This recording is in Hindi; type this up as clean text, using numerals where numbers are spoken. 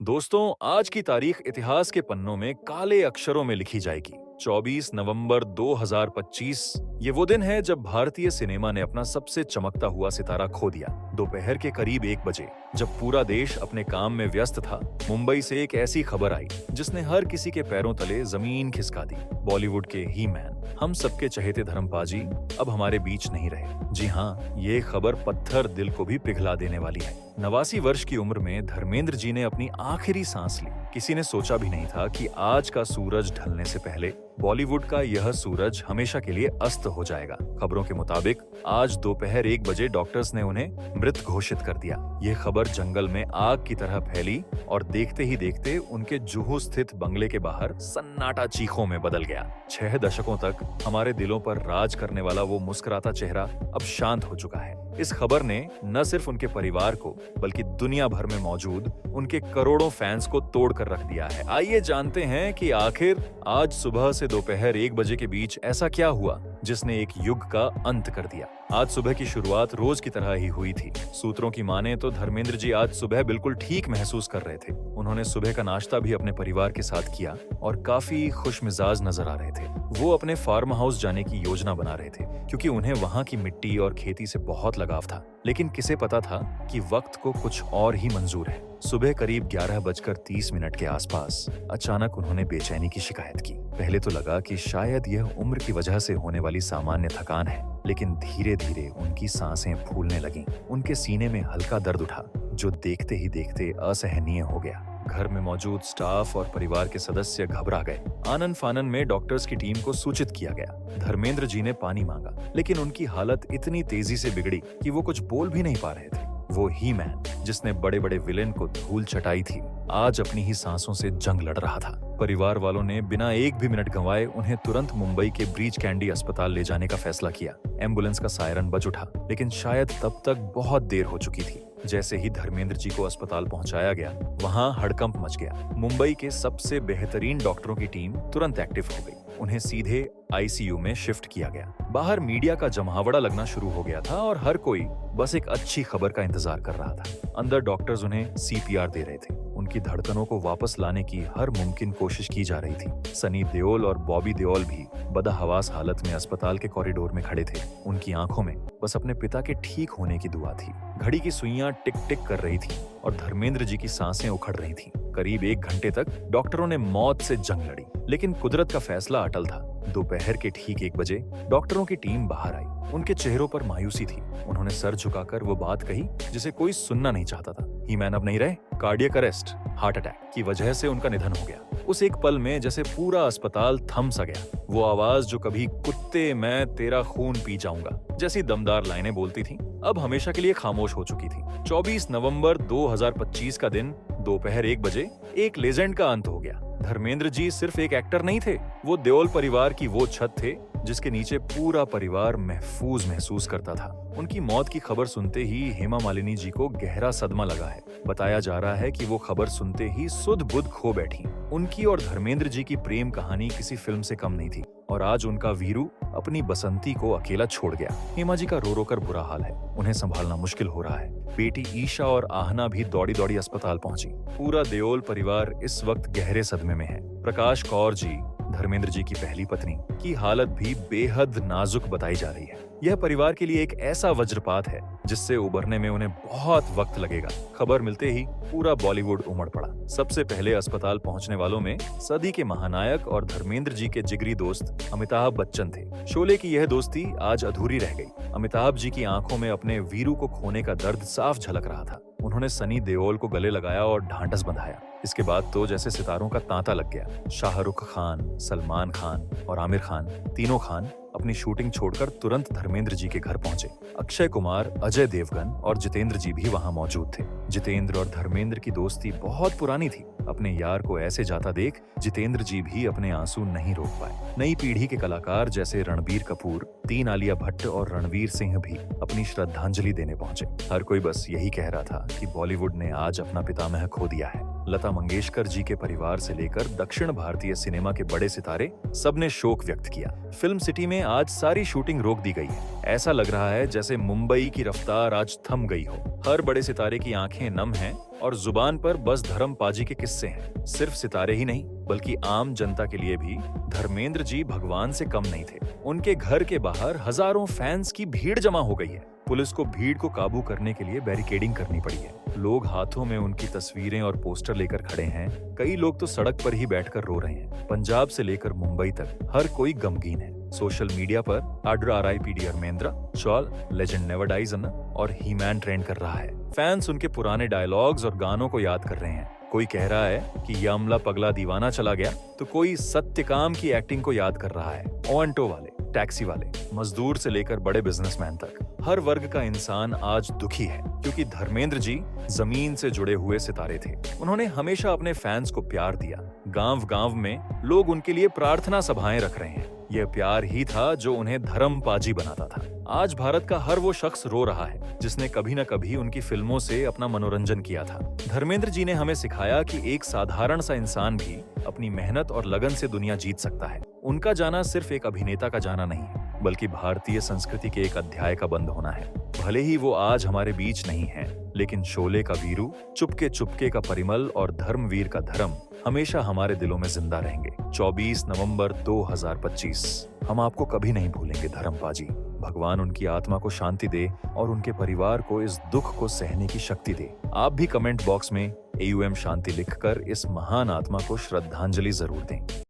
दोस्तों, आज की तारीख इतिहास के पन्नों में काले अक्षरों में लिखी जाएगी। 24 नवंबर 2025 ये वो दिन है जब भारतीय सिनेमा ने अपना सबसे चमकता हुआ सितारा खो दिया। दोपहर के करीब 1 बजे जब पूरा देश अपने काम में व्यस्त था, मुंबई से एक ऐसी खबर आई जिसने हर किसी के पैरों तले जमीन खिसका दी। बॉलीवुड के ही मैन, हम सबके चहेते धर्मपाजी अब हमारे बीच नहीं रहे। जी हाँ, ये खबर पत्थर दिल को भी पिघला देने वाली है। 89 वर्ष की उम्र में धर्मेंद्र जी ने अपनी आखिरी सांस ली। किसी ने सोचा भी नहीं था कि आज का सूरज ढलने से पहले बॉलीवुड का यह सूरज हमेशा के लिए अस्त हो जाएगा। खबरों के मुताबिक आज दोपहर 1 बजे डॉक्टर्स ने उन्हें मृत घोषित कर दिया। ये खबर जंगल में आग की तरह फैली और देखते ही देखते उनके जुहू स्थित बंगले के बाहर सन्नाटा चीखों में बदल गया। 6 दशकों तक हमारे दिलों पर राज करने वाला वो मुस्कुराता चेहरा अब शांत हो चुका है। इस खबर ने न सिर्फ उनके परिवार को बल्कि दुनिया भर में मौजूद उनके करोड़ों फैंस को तोड़ कर रख दिया है। आइए जानते हैं कि आखिर आज सुबह से दोपहर 1 बजे के बीच ऐसा क्या हुआ जिसने एक युग का अंत कर दिया। आज सुबह की शुरुआत रोज की तरह ही हुई थी। सूत्रों की माने तो धर्मेंद्र जी आज सुबह बिल्कुल ठीक महसूस कर रहे थे। उन्होंने सुबह का नाश्ता भी अपने परिवार के साथ किया और काफी खुशमिजाज नजर आ रहे थे। वो अपने फार्म हाउस जाने की योजना बना रहे थे क्योंकि उन्हें वहां की मिट्टी और खेती से बहुत लगाव था। लेकिन किसे पता था कि वक्त को कुछ और ही मंजूर है। सुबह करीब 11:30 के आसपास अचानक उन्होंने बेचैनी की शिकायत की। पहले तो लगा कि शायद यह उम्र की वजह से होने वाली सामान्य थकान है, लेकिन धीरे धीरे उनकी सांसें फूलने लगीं। उनके सीने में हल्का दर्द उठा जो देखते ही देखते असहनीय हो गया। घर में मौजूद स्टाफ और परिवार के सदस्य घबरा गए। आनन फानन में डॉक्टर्स की टीम को सूचित किया गया। धर्मेंद्र जी ने पानी मांगा, लेकिन उनकी हालत इतनी तेजी से बिगड़ी कि वो कुछ बोल भी नहीं पा रहे थे। वो ही मैन जिसने बड़े बड़े विलेन को धूल चटाई थी, आज अपनी ही सांसों से जंग लड़ रहा था। परिवार वालों ने बिना एक भी मिनट गंवाए उन्हें तुरंत मुंबई के ब्रीच कैंडी अस्पताल ले जाने का फैसला किया। एम्बुलेंस का सायरन बज उठा, लेकिन शायद तब तक बहुत देर हो चुकी थी। जैसे ही धर्मेंद्र जी को अस्पताल पहुंचाया गया, वहां हड़कंप मच गया। मुंबई के सबसे बेहतरीन डॉक्टरों की टीम तुरंत एक्टिव हो गई। उन्हें सीधे आईसीयू में शिफ्ट किया गया। बाहर मीडिया का जमावड़ा लगना शुरू हो गया था और हर कोई बस एक अच्छी खबर का इंतजार कर रहा था। अंदर डॉक्टर्स उन्हें सीपीआर दे रहे थे। उनकी धड़कनों को वापस लाने की हर मुमकिन कोशिश की जा रही थी। सनी देओल और बॉबी देओल भी बदहवास हालत में अस्पताल के कॉरिडोर में खड़े थे। उनकी आंखों में बस अपने पिता के ठीक होने की दुआ थी। घड़ी की सुइयां टिक टिक कर रही थी और धर्मेंद्र जी की सांसें उखड़ रही थीं। करीब 1 घंटे तक डॉक्टरों ने मौत से जंग लड़ी, लेकिन कुदरत का फैसला अटल था। दोपहर के ठीक 1 बजे डॉक्टरों की टीम बाहर आई। उनके चेहरों पर मायूसी थी। उन्होंने सर झुकाकर वो बात कही जिसे कोई सुनना नहीं चाहता था। ही मैन अब नहीं रहे। कार्डियक अरेस्ट, हार्ट अटैक की वजह से उनका निधन हो गया। उस एक पल में जैसे पूरा अस्पताल थम सा गया। वो आवाज जो कभी कुत्ते मैं तेरा खून पी जाऊंगा जैसी दमदार लाइनें बोलती थी, अब हमेशा के लिए खामोश हो चुकी थी। 24 नवंबर 2025 का दिन दोपहर 1 बजे एक लेजेंड का अंत हो गया। धर्मेंद्र जी सिर्फ एक एक्टर नहीं थे, वो देओल परिवार की वो छत थे जिसके नीचे पूरा परिवार महफूज महसूस करता था। उनकी मौत की खबर सुनते ही हेमा मालिनी जी को गहरा सदमा लगा है। बताया जा रहा है कि वो खबर सुनते ही सुध बुध खो बैठी। उनकी और धर्मेंद्र जी की प्रेम कहानी किसी फिल्म से कम नहीं थी और आज उनका वीरू अपनी बसंती को अकेला छोड़ गया। हेमा जी का रो रो कर बुरा हाल है। उन्हें संभालना मुश्किल हो रहा है। बेटी ईशा और आहना भी दौड़ी दौड़ी अस्पताल पहुंची। पूरा देओल परिवार इस वक्त गहरे सदमे में है। प्रकाश कौर जी, धर्मेंद्र जी की पहली पत्नी, की हालत भी बेहद नाजुक बताई जा रही है। यह परिवार के लिए एक ऐसा वज्रपात है जिससे उबरने में उन्हें बहुत वक्त लगेगा। खबर मिलते ही पूरा बॉलीवुड उमड़ पड़ा। सबसे पहले अस्पताल पहुंचने वालों में सदी के महानायक और धर्मेंद्र जी के जिगरी दोस्त अमिताभ बच्चन थे। शोले की यह दोस्ती आज अधूरी रह गई। अमिताभ जी की आंखों में अपने वीरू को खोने का दर्द साफ झलक रहा था। उन्होंने सनी देओल को गले लगाया और ढांढस बंधाया। इसके बाद तो जैसे सितारों का तांता लग गया। शाहरुख खान, सलमान खान और आमिर खान, तीनों खान अपनी शूटिंग छोड़कर तुरंत धर्मेंद्र जी के घर पहुंचे। अक्षय कुमार, अजय देवगन और जितेंद्र जी भी वहां मौजूद थे। जितेंद्र और धर्मेंद्र की दोस्ती बहुत पुरानी थी। अपने यार को ऐसे जाता देख जितेंद्र जी भी अपने आंसू नहीं रोक पाए। नई पीढ़ी के कलाकार जैसे रणबीर कपूर, तीन आलिया भट्ट और रणवीर सिंह भी अपनी श्रद्धांजलि देने पहुंचे। हर कोई बस यही कह रहा था कि बॉलीवुड ने आज अपना पितामह खो दिया है। लता मंगेशकर जी के परिवार से लेकर दक्षिण भारतीय सिनेमा के बड़े सितारे सबने शोक व्यक्त किया। फिल्म सिटी में आज सारी शूटिंग रोक दी गई है। ऐसा लग रहा है जैसे मुंबई की रफ्तार आज थम गई हो। हर बड़े सितारे की आंखें नम हैं और जुबान पर बस धर्मपाजी के किस्से हैं। सिर्फ सितारे ही नहीं बल्कि आम जनता के लिए भी धर्मेंद्र जी भगवान से कम नहीं थे। उनके घर के बाहर हजारों फैंस की भीड़ जमा हो गई है। पुलिस को भीड़ को काबू करने के लिए बैरिकेडिंग करनी पड़ी है। लोग हाथों में उनकी तस्वीरें और पोस्टर लेकर खड़े हैं। कई लोग तो सड़क पर ही बैठकर रो रहे हैं। पंजाब से लेकर मुंबई तक हर कोई गमगीन है। सोशल मीडिया पर आड्रा RIP धर्मेंद्र, चॉल लेजेंड नेवर डाइज और ही मैन ट्रेंड कर रहा है। फैंस उनके पुराने डायलॉग्स और गानों को याद कर रहे हैं। कोई कह रहा है कि यमला पगला दीवाना चला गया, तो कोई सत्यकाम की एक्टिंग को याद कर रहा है। ऑटो वाले, टैक्सी वाले, मजदूर से लेकर बड़े बिजनेसमैन तक हर वर्ग का इंसान आज दुखी है, क्योंकि धर्मेंद्र जी जमीन से जुड़े हुए सितारे थे। उन्होंने हमेशा अपने फैंस को प्यार दिया। गांव-गांव में लोग उनके लिए प्रार्थना सभाएं रख रहे हैं। यह प्यार ही था जो उन्हें धर्मपाजी बनाता था। आज भारत का हर वो शख्स रो रहा है जिसने कभी न कभी उनकी फिल्मों से अपना मनोरंजन किया था। धर्मेंद्र जी ने हमें सिखाया कि एक साधारण सा इंसान भी अपनी मेहनत और लगन से दुनिया जीत सकता है। उनका जाना सिर्फ एक अभिनेता का जाना नहीं है, बल्कि भारतीय संस्कृति के एक अध्याय का बंद होना है। भले ही वो आज हमारे बीच नहीं है, लेकिन शोले का वीरू, चुपके चुपके का परिमल और धर्मवीर का धर्म हमेशा हमारे दिलों में जिंदा रहेंगे। 24 नवंबर 2025 हम आपको कभी नहीं भूलेंगे धर्मपाजी। भगवान उनकी आत्मा को शांति दे और उनके परिवार को इस दुख को सहने की शक्ति दे। आप भी कमेंट बॉक्स में AUM शांति लिखकर इस महान आत्मा को श्रद्धांजलि जरूर दें।